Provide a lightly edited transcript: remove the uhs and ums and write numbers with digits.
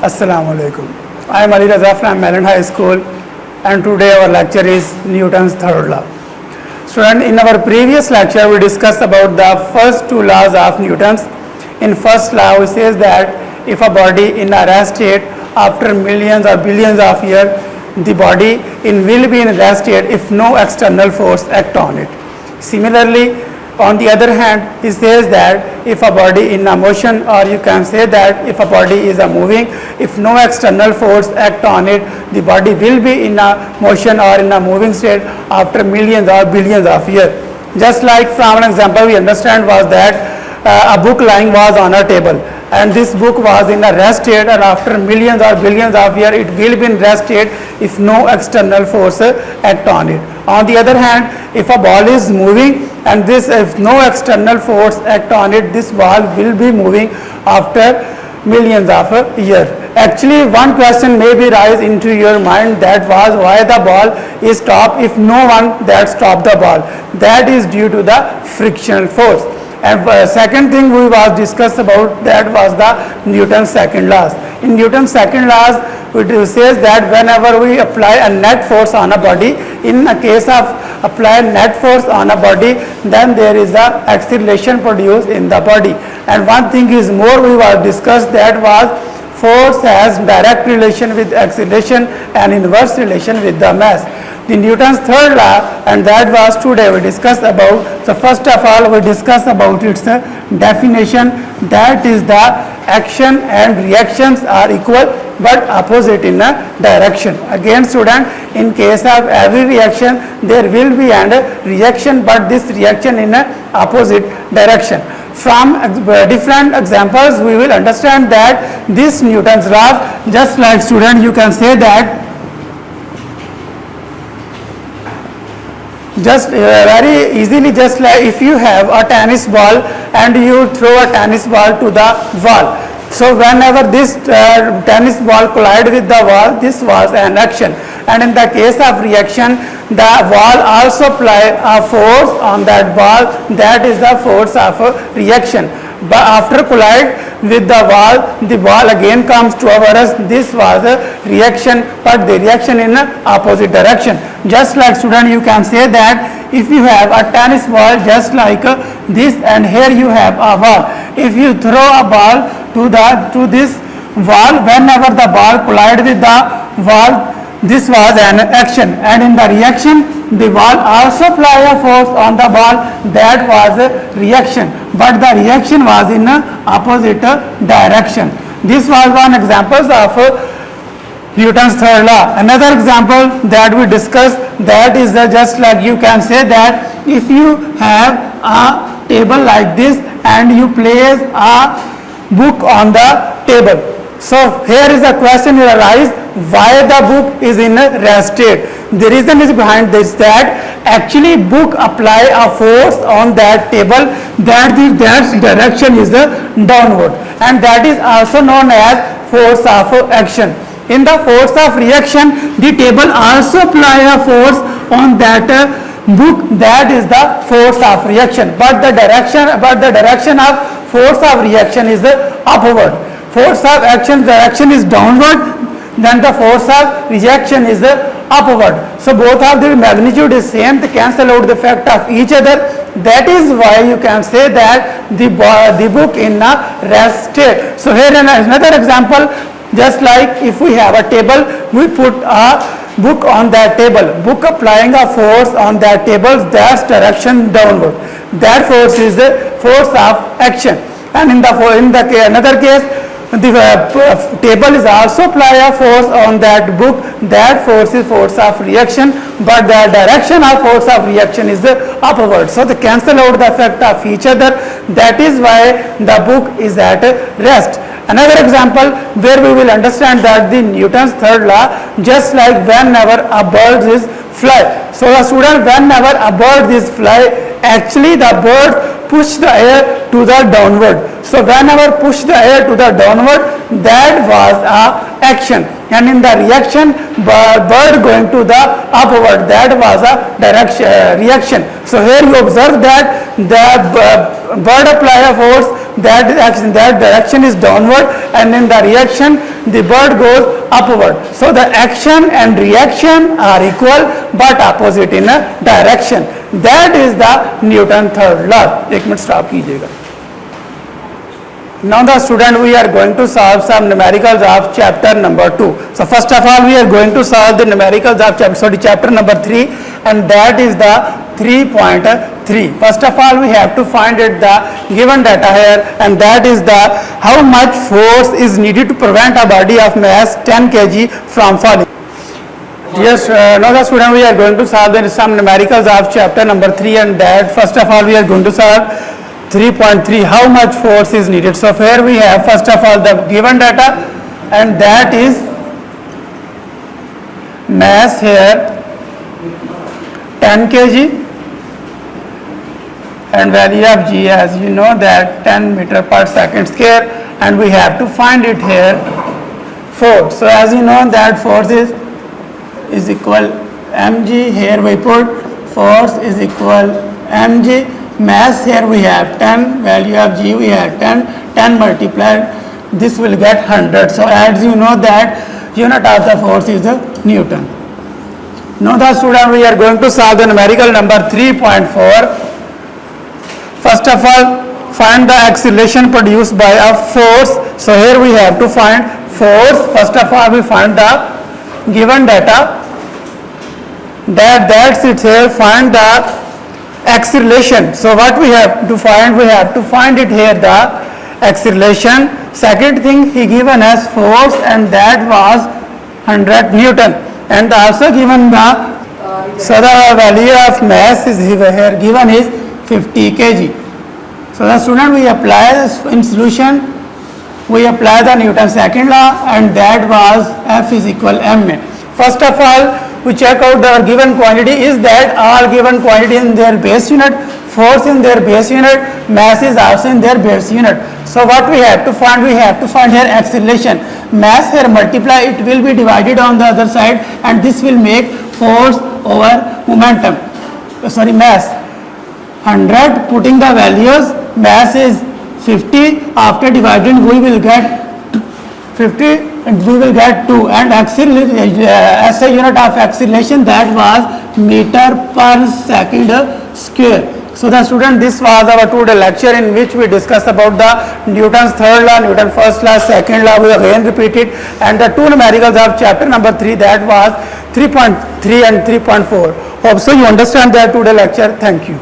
Assalamu alaikum. I am Ali Raza from Maryland High School, and today our lecture is Newton's third law. Student, in our previous lecture we discussed about the first two laws of Newton's. In first law we says that if a body in a rest state after millions or billions of years, the body will be in rest state if no external force act on it. Similarly, on the other hand, he says that if a body in a motion, or you can say that if a body is a moving, if no external force act on it, the body will be in a motion or in a moving state after millions or billions of years. Just like from an example we understand was that a book lying was on a table, and this book was in a rest state, and after millions or billions of years it will be in rest state if no external force act on it. On the other hand, if a ball is moving and this, if no external force act on it, this ball will be moving after millions of years. Actually, one question may be rise into your mind, that was why the ball is stopped if no one that stopped the ball. That is due to the frictional force. And second thing we was discussed about, that was the Newton's second laws. In Newton's second laws, it says that whenever we apply a net force on a body, in a case of apply net force on a body, then there is a acceleration produced in the body. And one thing is more we was discussed, that was force has direct relation with acceleration and inverse relation with the mass. The Newton's third law, and that was today we discussed about. So first of all we discussed about its definition, that is the action and reactions are equal but opposite in a direction. Again student, in case of every reaction there will be a reaction, but this reaction in a opposite direction. From different examples we will understand that this Newton's law, just like student you can say that just very easily, just like if you have a tennis ball and you throw a tennis ball to the wall. So whenever this tennis ball collide with the wall, this was an action. And in the case of reaction, the wall also apply a force on that ball, that is the force of reaction. But after collide with the ball again comes to us, this was a reaction, but the reaction in opposite direction. Just like student you can say that if you have a tennis ball just like this, and here you have a ball. If you throw a ball to this wall, whenever the ball collide with the wall, this was an action, and in the reaction the ball also apply a force on the ball, that was a reaction, but the reaction was in opposite direction. This was one example of Newton's third law. Another example that we discussed, that is just like you can say that if you have a table like this and you place a book on the table. So here is a question will arise, why the book is in a rest state. The reason is behind this, that actually book apply a force on that table, that direction is downward, and that is also known as force of action. In the force of reaction, the table also apply a force on that book, that is the force of reaction, but the direction of force of reaction is upward. Force of action direction is downward, then the force of reaction is upward. So both of the magnitude is same, they cancel out the effect of each other. That is why you can say that the book in a rest state. So here another example, just like if we have a table, we put a book on that table, book applying a force on that table, that's direction downward, that force is the force of action. And in another case, the table is also apply a force on that book, that force is force of reaction, but the direction of force of reaction is upward. So they cancel out the effect of each other, that is why the book is at rest. Another example where we will understand that the Newton's third law, just like whenever a bird is fly. So the student, whenever a bird is fly, actually the bird push the air to the downward. So whenever push the air to the downward, that was a action, and in the reaction bird going to the upward, that was a reaction. So here you observe that the bird apply a force that direction is downward, and in the reaction the bird goes upward. So the action and reaction are equal but opposite in a direction. That is the Newton third law. एक minute stop कीजिएगा. Now the student, we are going to solve some numericals of chapter number 2. So first of all we are going to solve the numericals of chapter number 3, and that is the 3.3. First of all we have to find it the given data here, and that is the how much force is needed to prevent a body of mass 10 kg from falling. Yes, now the student, we are going to solve some numericals of chapter number 3, and that first of all we are going to solve 3.3, how much force is needed. So here we have first of all the given data, and that is mass here 10 kg and value of g, as you know, that 10 meter per second square, and we have to find it here force. So as you know that force is equal mg, here we put force is equal mg. Mass here we have 10, value of g we have 10 multiplied, this will get 100. So as you know that unit of the force is Newton. Now the student, we are going to solve the numerical number 3.4. First of all find the acceleration produced by a force. So here we have to find force. First of all we find the given data, that's it here, find the acceleration. So what we have to find it here the acceleration. Second thing, he given us force, and that was 100 Newton, and also given the so the value of mass is here given is 50 kg. So the student, we apply this in solution, we apply the Newton's second law, and that was F is equal ma. First of all we check out the given quantity, is that all given quantity in their base unit, force in their base unit, mass is also in their base unit. So what we have to find, here acceleration. Mass here multiply, it will be divided on the other side, and this will make force over momentum, mass. 100, putting the values, mass is 50, after dividing we will get 50 and we will get 2, and SI unit of acceleration, that was meter per second square. So the student, this was our today lecture in which we discussed about the Newton's third law, Newton's first law, second law, we again repeated, and the two numericals of chapter number 3, that was 3.3 and 3.4. Hope so you understand that today lecture. Thank you.